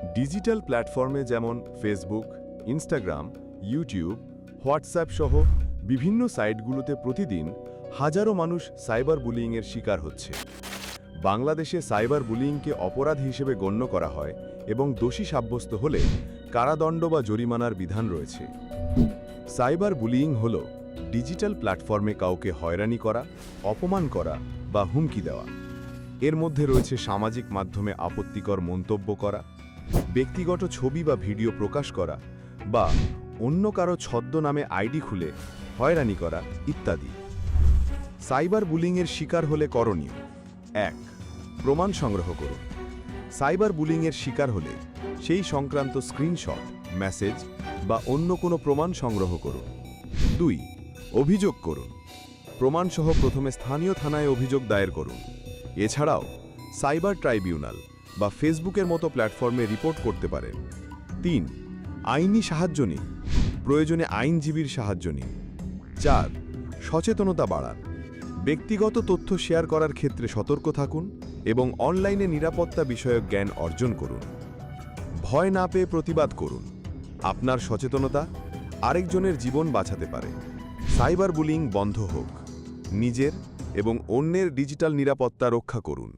Digital প্ল্যাটফর্মে যেমন Facebook, Instagram, YouTube, WhatsApp সহ বিভিন্ন সাইটগুলোতে প্রতিদিন হাজারো মানুষ সাইবার বুলিংয়ের শিকার হচ্ছে। বাংলাদেশে সাইবার বুলিংকে অপরাধ হিসেবে গণ্য করা হয় এবং দোষী সাব্যস্ত হলে কারাদণ্ড বা জরিমানার বিধান রয়েছে। সাইবার বুলিং হল ডিজিটাল প্ল্যাটফর্মে কাউকে হয়রানি করা, অপমান করা বা হুমকি দেওয়া। এর মধ্যে রয়েছে সামাজিক মাধ্যমে আপত্তিকর মন্তব্য করা, ব্যক্তিগত ছবি বা ভিডিও প্রকাশ করা বা অন্য কারো ছদ্মনামে আইডি খুলে হয়রানি করা ইত্যাদি। সাইবার বুলিংয়ের শিকার হলে করণীয়: ১. প্রমাণ সংগ্রহ করুন। সাইবার বুলিংয়ের শিকার হলে সেই সংক্রান্ত স্ক্রিনশট, মেসেজ বা অন্য কোনো প্রমাণ সংগ্রহ করুন। ২. অভিযোগ করুন। প্রমাণসহ প্রথমে স্থানীয় থানায় অভিযোগ দায়ের করুন। এছাড়াও সাইবার ট্রাইব্যুনাল বা ফেসবুকের মতো প্ল্যাটফর্মে রিপোর্ট করতে পারেন। ৩. আইনি সাহায্য নিন। প্রয়োজনে আইনজীবীর সাহায্য নিন। ৪. সচেতনতা বাড়ান। ব্যক্তিগত তথ্য শেয়ার করার ক্ষেত্রে সতর্ক থাকুন এবং অনলাইনে নিরাপত্তা বিষয়ক জ্ঞান অর্জন করুন। ভয় না পেয়ে প্রতিবাদ করুন। আপনার সচেতনতা আরেকজনের জীবন বাঁচাতে পারে। সাইবার বুলিং বন্ধ হোক। নিজের এবং অন্যের ডিজিটাল নিরাপত্তা রক্ষা করুন।